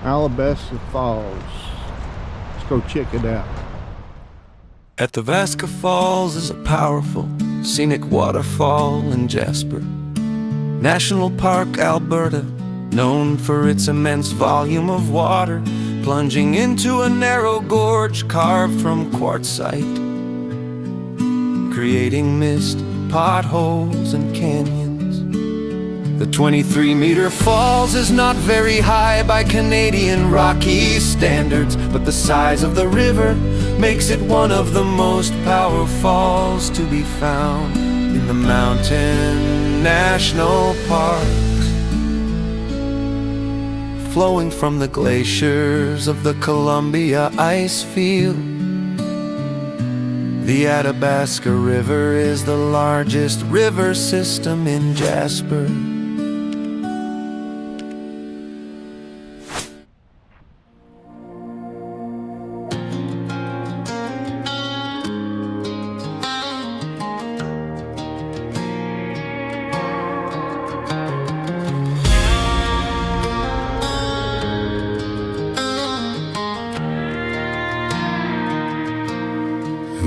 Alberta Falls. Let's go check it out. Athabasca Falls is a powerful, scenic waterfall in Jasper, National Park, Alberta, known for its immense volume of water, plunging into a narrow gorge carved from quartzite, creating mist, potholes, and canyons. The 23-meter falls is not very high by Canadian Rocky standards, but the size of the river makes it one of the most powerful falls to be found in the Mountain National Parks. Flowing from the glaciers of the Columbia ice field, the Athabasca River is the largest river system in Jasper.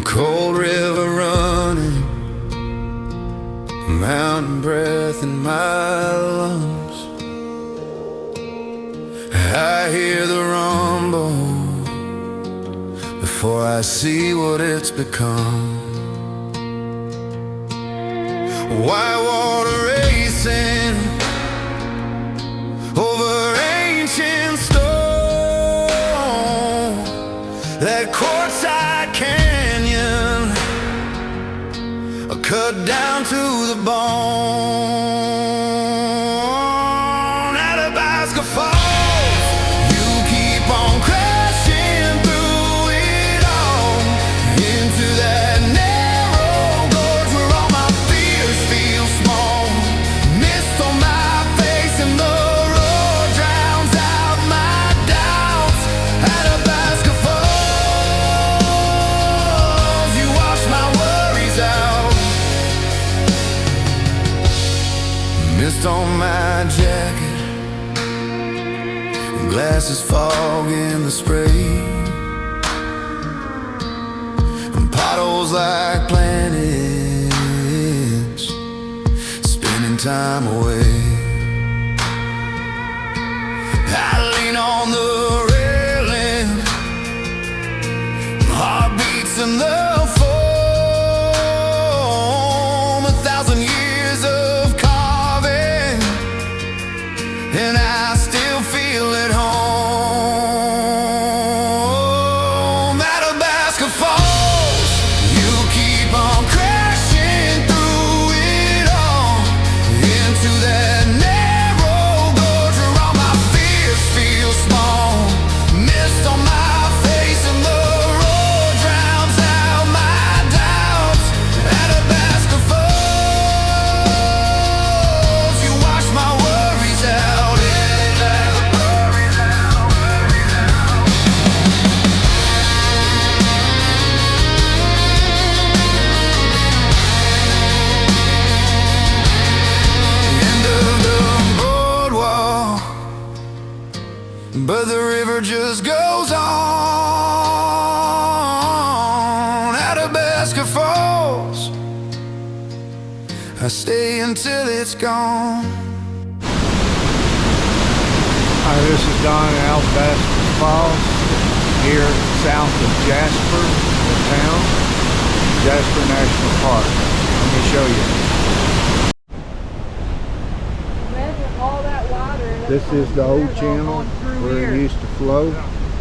Cold river running, mountain breath in my lungs. I hear the rumble before I see what it's become. White water racing over ancient stone, that quartzite canyon cut down to the bone. Athabasca Falls, you keep on crashing through it all, into that narrow gorge where all my fears feel small. Mist on my face and the road drowns out my doubts. Athabasca Falls, you wash my worries out. Mist on my jacket, glasses fog in the spray, and potholes like planets spinning time away. I lean on the railing, heartbeats in the foam, 1,000 years of carving, and I still feel at home. Athabasca Falls, you keep on crashing through it all, into that narrow gorge where all my fears feel small. Mist on my face and the road drowns out my doubts. Athabasca Falls, you wash my worries out. End of the boardwalk, but the river just goes on. Athabasca Falls, I stay until it's gone. Hi, this is Don at Alberta Falls, here south of Jasper, the town, Jasper National Park. Let me show you. Imagine all that water. This is the old channel where it used to flow,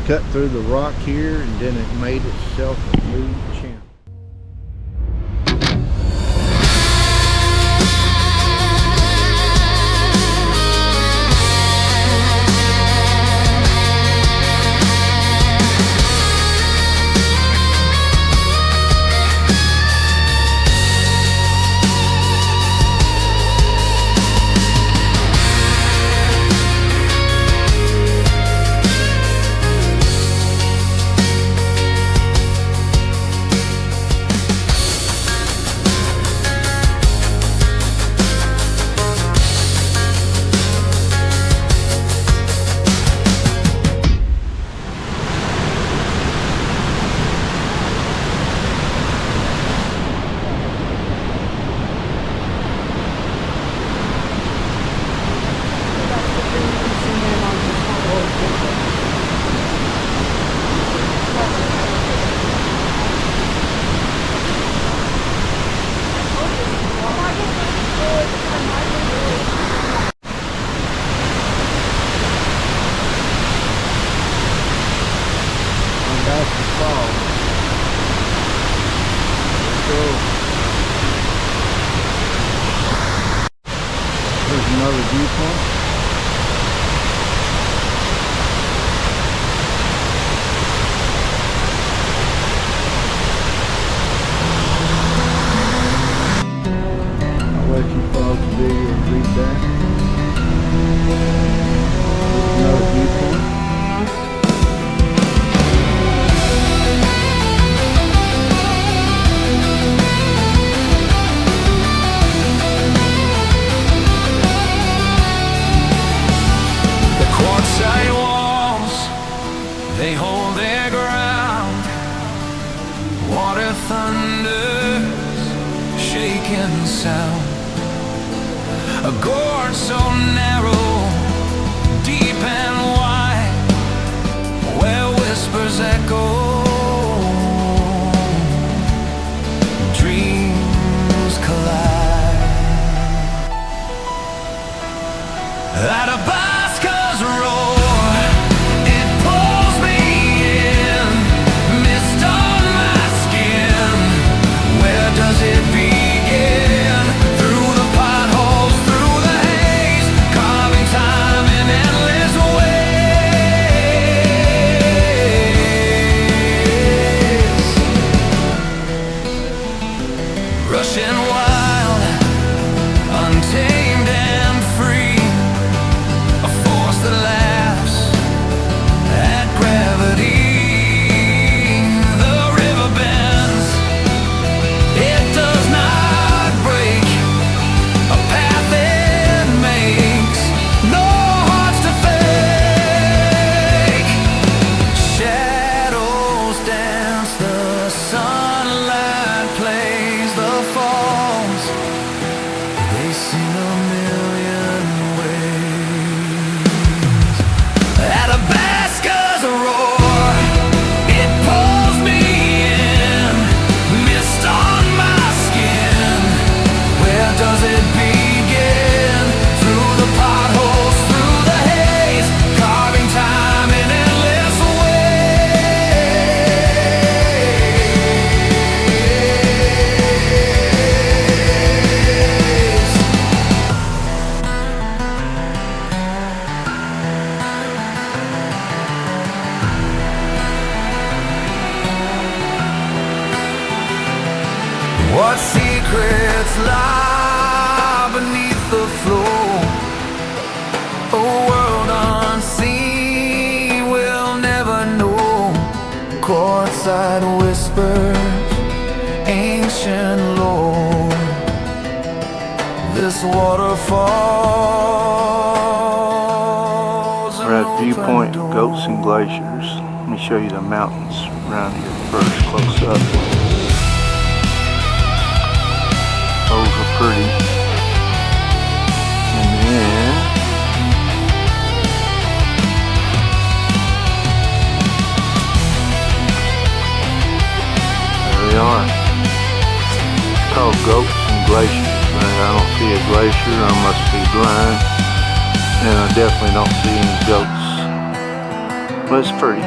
cut through the rock here, and then it made itself a new channel. Viewpoint. I'll let you pause the video and read that. There's another Viewpoint. Quartzite walls, they hold their ground. Water thunders, shaking sound. A gorge so narrow, deep and wide, where whispers echo, dreams collide. Athabasca's roar, it pulls me in, mist on my skin. Where does it begin? Through the potholes, through the haze, carving time in endless ways. Rushing wild, untamed and free, a force that laughs at gravity. The river bends, it does not break, a path it makes, no hearts to fake. Shadows dance, the sunlight plays the falls, they sing a million ways. Athabasca's roar, it pulls me in, mist on my skin. Where does it begin? Through the potholes, through the haze, carving time in endless ways. What secrets lie beneath the floor? A world unseen, we'll never know. Quartzite whispers, ancient lore. This waterfall. We're at Viewpoint, Goats and Glaciers. Let me show you the mountains around here first, close up. Those are pretty. And then there they are. It's called Goats and Glaciers. I don't see a glacier, I must be blind. And I definitely don't see any goats. But it's pretty.